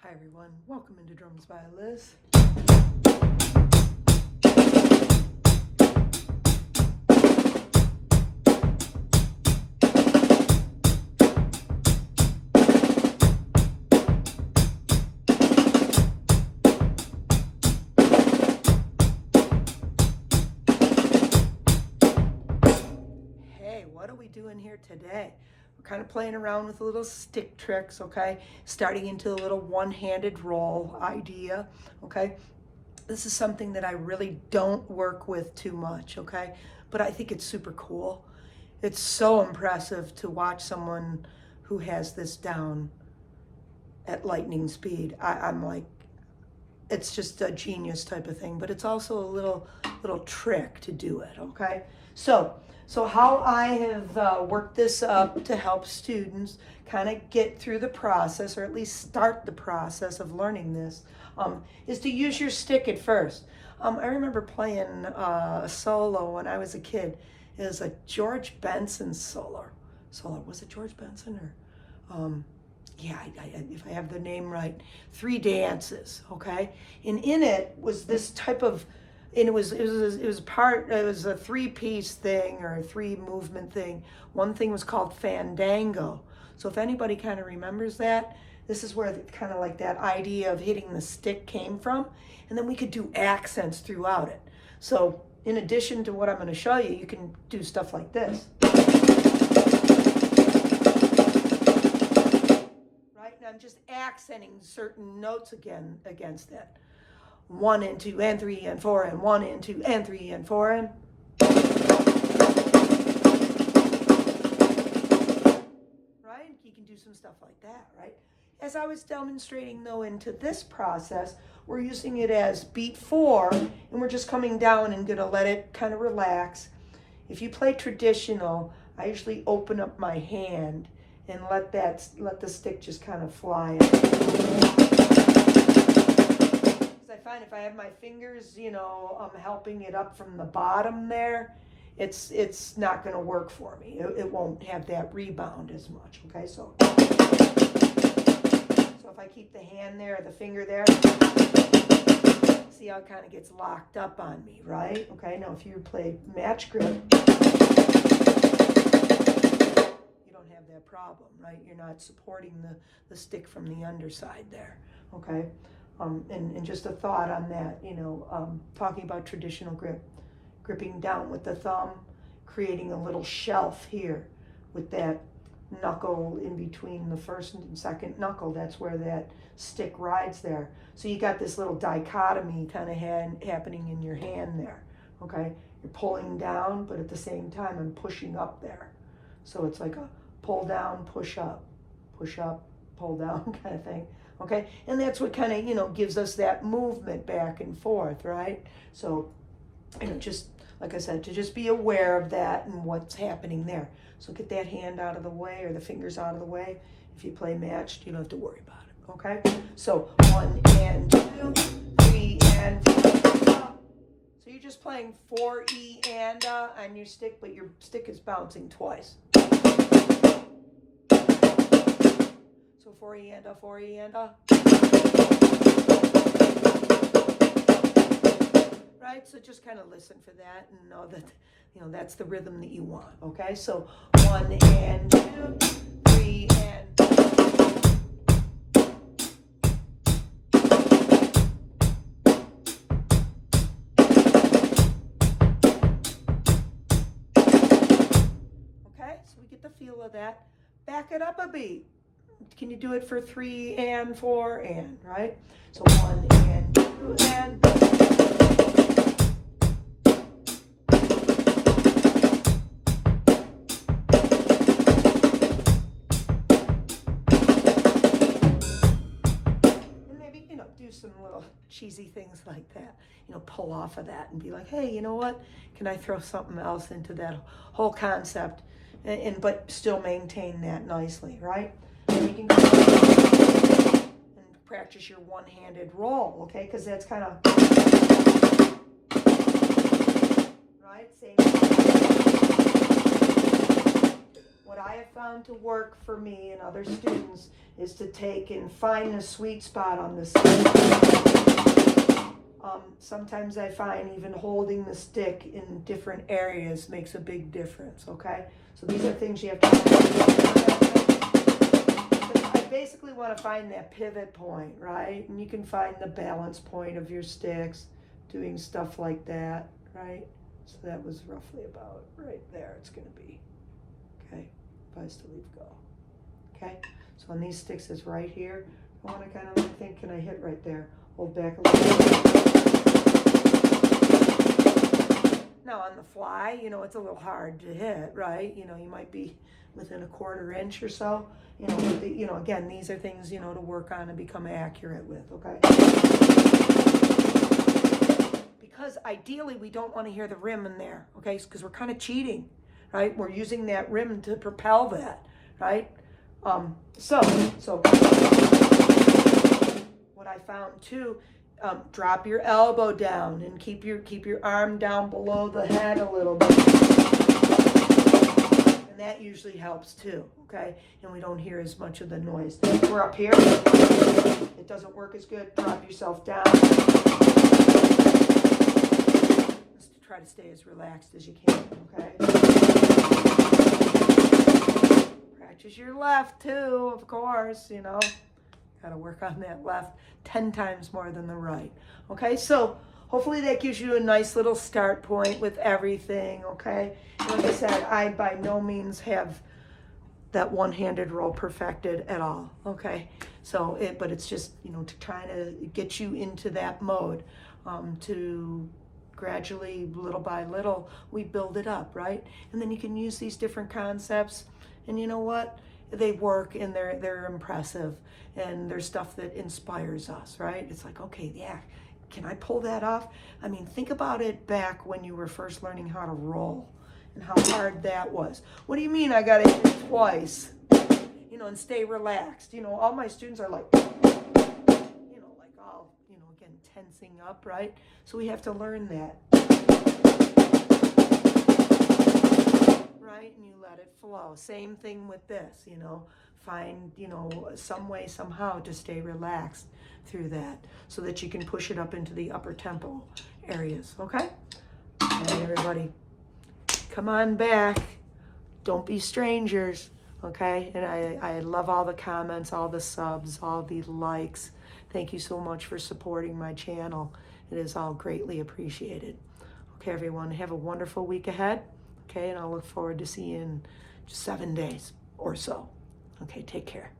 Hi everyone, welcome into Drums by Liz. Hey, what are we doing here today? We're kind of playing around with little stick tricks, okay? Starting into a little one-handed roll idea, okay? This is something that I really don't work with too much, okay? But I think it's super cool. It's so impressive to watch someone who has this down at lightning speed. I'm like, it's just a genius type of thing, but it's also a little trick to do it, okay? So how I have worked this up to help students kind of get through the process, or at least start the process of learning this, is to use your stick at first. I remember playing a solo when I was a kid. It was a George Benson solo. Was it George Benson or? Yeah, if I have the name right, 3 dances, okay? And in it was this type of, and it was a 3-piece thing or a 3-movement thing. One thing was called fandango. So if anybody kind of remembers that, this is where kind of like that idea of hitting the stick came from. And then we could do accents throughout it. So in addition to what I'm going to show you, you can do stuff like this. I'm just accenting certain notes against that. 1 and 2 and 3 and 4 and 1 and 2 and 3 and 4 and. Right? You can do some stuff like that, right? As I was demonstrating though into this process, we're using it as beat 4 and we're just coming down and gonna let it kind of relax. If you play traditional, I usually open up my hand and let the stick just kind of fly. Because I find if I have my fingers, I'm helping it up from the bottom there, it's not going to work for me. It won't have that rebound as much. Okay, so if I keep the hand there, the finger there, see how it kind of gets locked up on me, right? Okay, now if you play match grip, have that problem, right? You're not supporting the stick from the underside there, okay? And just a thought on that, talking about traditional grip, gripping down with the thumb, creating a little shelf here with that knuckle in between the first and second knuckle. That's where that stick rides there. So you got this little dichotomy kind of happening in your hand there, okay? You're pulling down, but at the same time, I'm pushing up there. So it's like a pull down, push up, pull down kind of thing, okay? And that's what kind of, gives us that movement back and forth, right? So, just, like I said, to just be aware of that and what's happening there. So get that hand out of the way or the fingers out of the way. If you play matched, you don't have to worry about it, okay? So 1 and 2, 3 and 4. So you're just playing 4 E and on your stick, but your stick is bouncing twice. So 4 E and 4 E and right? So just kind of listen for that and know that, that's the rhythm that you want, okay? So 1 and 2, 3 and. Okay, so we get the feel of that. Back it up a beat. Can you do it for 3 and 4 and, right? So 1 and 2 and. And maybe, do some little cheesy things like that. Pull off of that and be like, hey, you know what? Can I throw something else into that whole concept but still maintain that nicely, right? And you can go and practice your one-handed roll, okay? Because that's kind of, right? Same. What I have found to work for me and other students is to take and find the sweet spot on the stick. Sometimes I find even holding the stick in different areas makes a big difference, okay? So these are things you have to I basically want to find that pivot point, right? And you can find the balance point of your sticks, doing stuff like that, right? So that was roughly about right there it's going to be, okay? If I was to leave go, okay? So on these sticks is right here. I want to kind of think, can I hit right there? Hold back a little bit. Now on the fly, you know, it's a little hard to hit, right? You know, you might be within a 1/4 inch or so. You know, but the, you know, again, these are things, you know, to work on and become accurate with, okay? Because ideally we don't want to hear the rim in there, okay? Because we're kind of cheating, right? We're using that rim to propel that, right? So what I found too, drop your elbow down and keep your arm down below the head a little bit. And that usually helps too, okay? And we don't hear as much of the noise. We're up here, it doesn't work as good. Drop yourself down. Just try to stay as relaxed as you can, okay? Practice your left too, of course, you know. Got to work on that left 10 times more than the right. Okay, so hopefully that gives you a nice little start point with everything, okay? And like I said, I by no means have that one-handed roll perfected at all, okay? So, but it's just, you know, to try to get you into that mode, to gradually, little by little, we build it up, right? And then you can use these different concepts, and you know what? They work and they're impressive, and they're stuff that inspires us, right? It's like, okay, yeah, can I pull that off? I mean, think about it back when you were first learning how to roll and how hard that was. What do you mean I got to hit it twice? You know, and stay relaxed. You know, all my students are like, you know, like all, you know, again, tensing up, right? So we have to learn that. Right? And you let it flow. Same thing with this, you know, find, you know, some way, somehow to stay relaxed through that so that you can push it up into the upper tempo areas, okay? And everybody, come on back. Don't be strangers, okay? And I love all the comments, all the subs, all the likes. Thank you so much for supporting my channel. It is all greatly appreciated. Okay, everyone, have a wonderful week ahead. Okay, and I'll look forward to seeing you in 7 days or so. Okay, take care.